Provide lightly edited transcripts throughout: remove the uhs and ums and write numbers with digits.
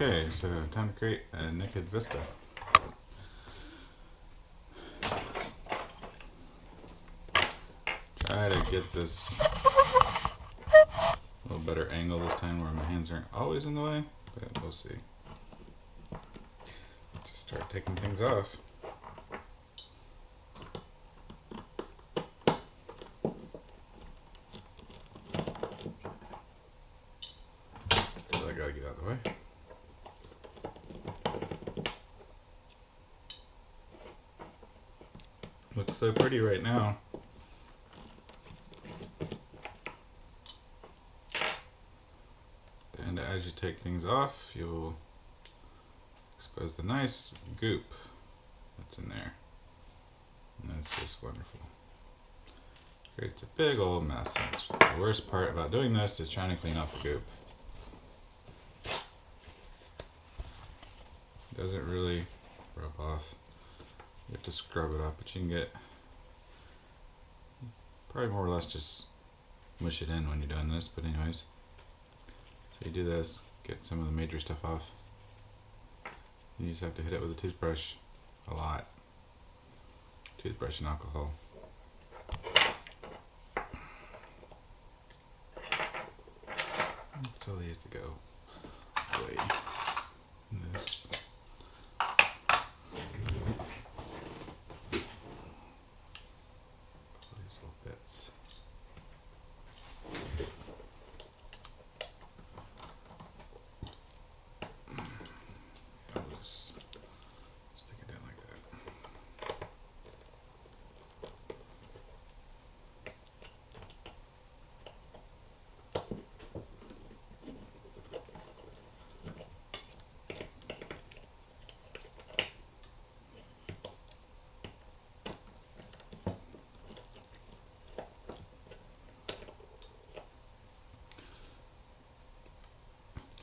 Okay, so time to create a naked Vista. Try to get this a little better angle this time where my hands aren't always in the way, but we'll see. Just start taking things off. So I gotta get out of the way. Looks so pretty right now. And as you take things off, you'll expose the nice goop that's in there. And that's just wonderful. Creates a big old mess. That's the worst part about doing this is trying to clean off the goop. It doesn't really rub off. You have to scrub it up, but you can get probably more or less just mush it in when you're doing this, but anyways. So you do this, get some of the major stuff off. You just have to hit it with a toothbrush a lot. Toothbrush and alcohol. Tell these to go away. This.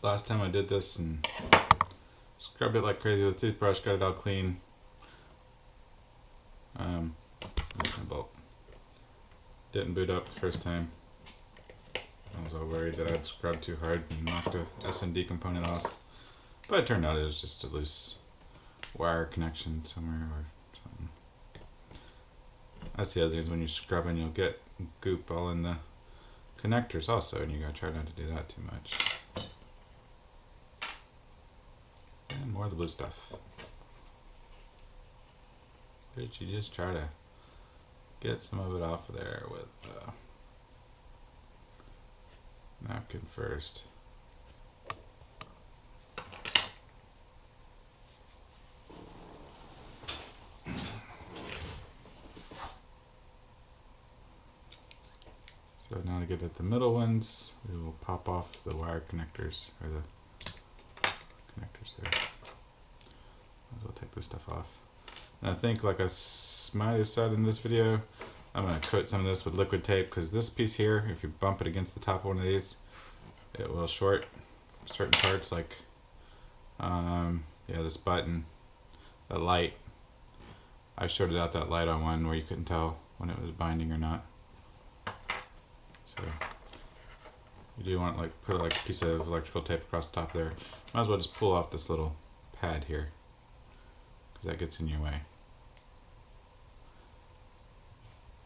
Last time I did this and scrubbed it like crazy with a toothbrush, got it all clean. Didn't boot up the first time. I was all worried that I'd scrubbed too hard and knocked a SMD component off. But it turned out it was just a loose wire connection somewhere or something. That's the other thing, is when you're scrubbing you'll get goop all in the connectors also, and you gotta try not to do that too much. And more of the blue stuff. But you just try to get some of it off of there with napkin first. So now to get at the middle ones, we will pop off the wire connectors, or the connectors there. Might as well take this stuff off. And I think, like I might have said in this video, I'm going to coat some of this with liquid tape, because this piece here, if you bump it against the top of one of these, it will short certain parts, like yeah, this button, the light. I shorted out that light on one where you couldn't tell when it was binding or not. So you do want to put like a piece of electrical tape across the top there. Might as well just pull off this little pad here, because that gets in your way.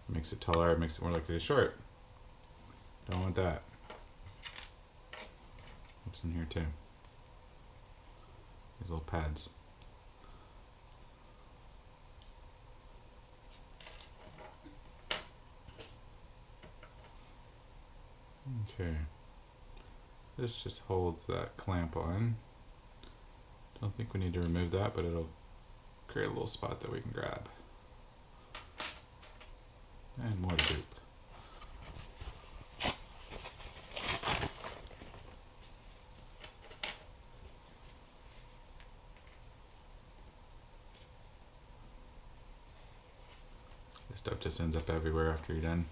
It makes it taller, it makes it more likely to short. Don't want that. What's in here too? These little pads. Okay. This just holds that clamp on. Don't think we need to remove that, but it'll create a little spot that we can grab. And more goop. This stuff just ends up everywhere after you're done.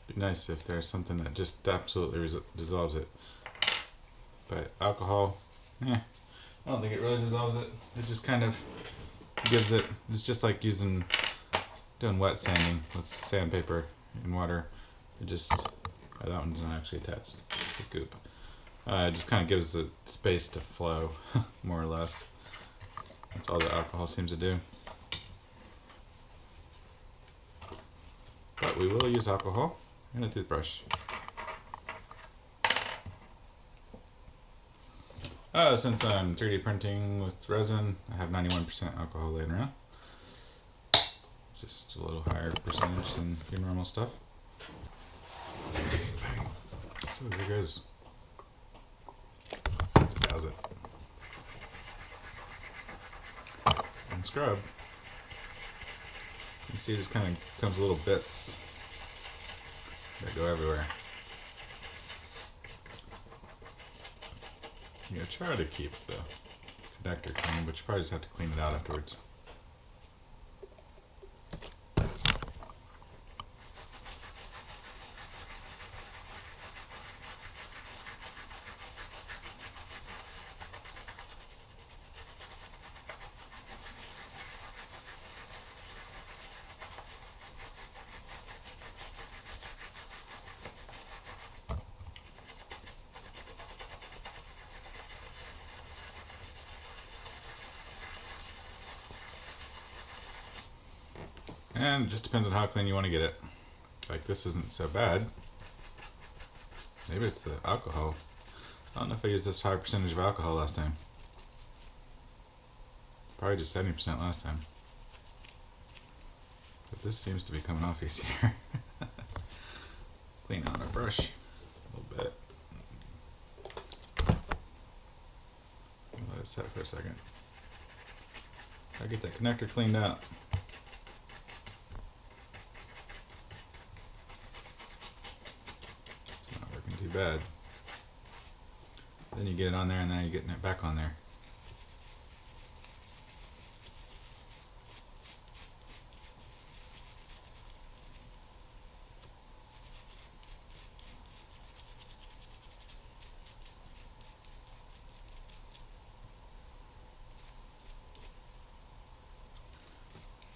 Be nice if there's something that just absolutely dissolves it. But alcohol, I don't think it really dissolves it. It just kind of gives it. It's just like doing wet sanding with sandpaper and water. It just that one's not actually attached to the goop. It just kind of gives it space to flow, more or less. That's all the alcohol seems to do. But we will use alcohol and a toothbrush. Since I'm 3D printing with resin, I have 91% alcohol laying around. Just a little higher percentage than your normal stuff. So here goes. Douse it. And scrub. You can see it just kind of comes little bits that go everywhere. Yeah, try to keep the connector clean, but you probably just have to clean it out afterwards. And it just depends on how clean you want to get it. Like this isn't so bad. Maybe it's the alcohol. I don't know if I used this high percentage of alcohol last time. Probably just 70% last time. But this seems to be coming off easier. Clean out my brush a little bit. Let it set for a second. I get that connector cleaned out. Too bad. Then you get it on there and now you're getting it back on there.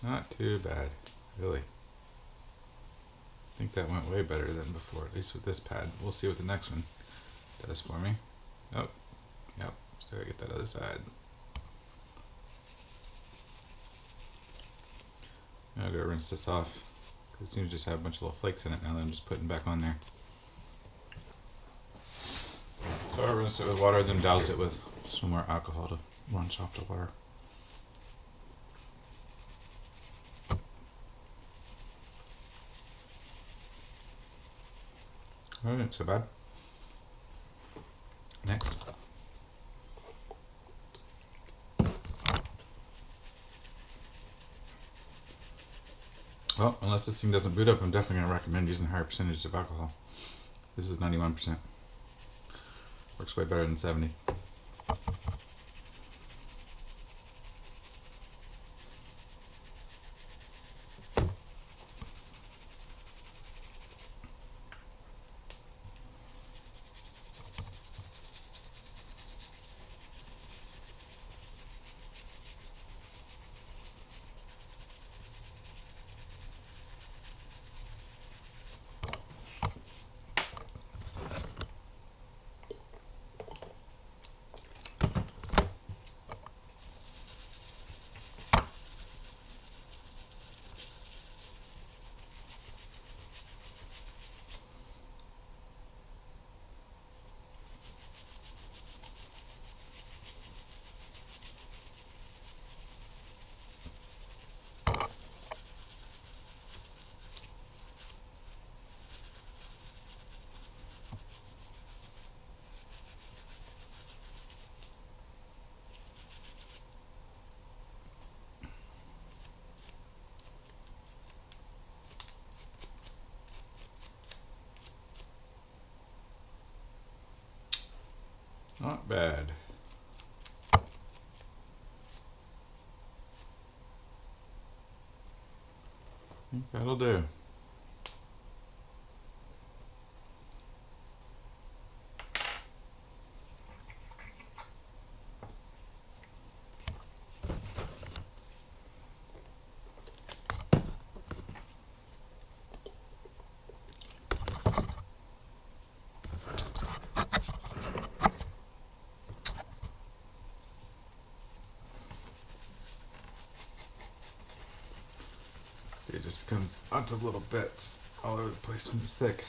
Not too bad, really. I think that went way better than before, at least with this pad. We'll see what the next one does for me. Oh, yep, still gotta get that other side. I'll go rinse this off, because it seems to just have a bunch of little flakes in it now that I'm just putting back on there. So I rinsed it with water, then doused it with some more alcohol to wash off the water. Oh, not so bad. Next. Well, unless this thing doesn't boot up, I'm definitely going to recommend using higher percentage of alcohol. This is 91%. Works way better than 70. Not bad. I think that'll do. just becomes lots of little bits all over the place when it's thick.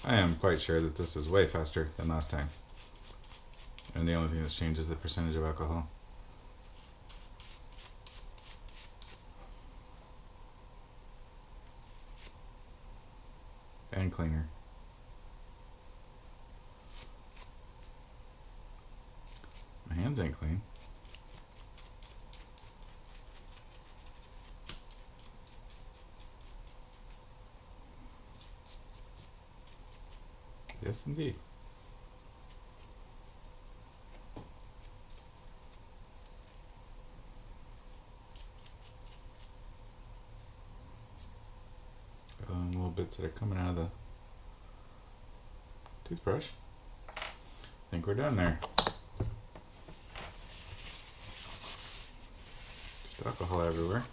I am quite sure that this is way faster than last time. And the only thing that's changed is the percentage of alcohol. And cleaner. My hands ain't clean. Yes, indeed. Little bits that are coming out of the toothbrush. I think we're done there. Just alcohol everywhere.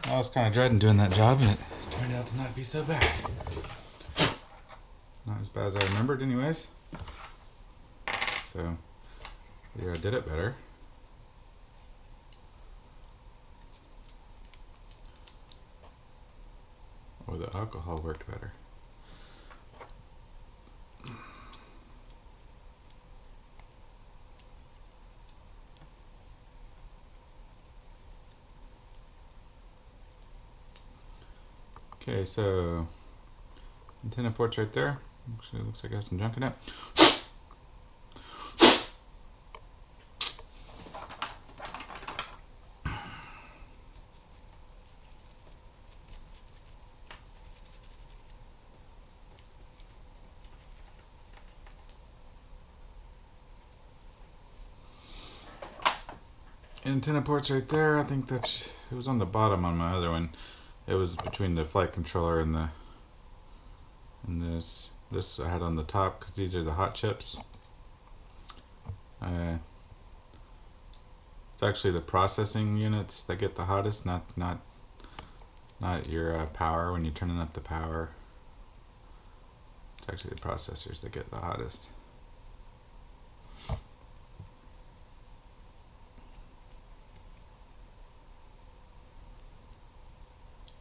I was kind of dreading doing that job, and it turned out to not be so bad. Not as bad as I remembered anyways. So, yeah, I did it better. Or the alcohol worked better. Okay, so antenna port's right there. Actually, it looks like it has some junk in it. Antenna port's right there. I think it was on the bottom on my other one. It was between the flight controller and this. This I had on the top because these are the hot chips. It's actually the processing units that get the hottest, not your power when you're turning up the power. It's actually the processors that get the hottest.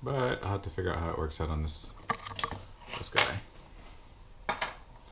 But I'll have to figure out how it works out on this guy.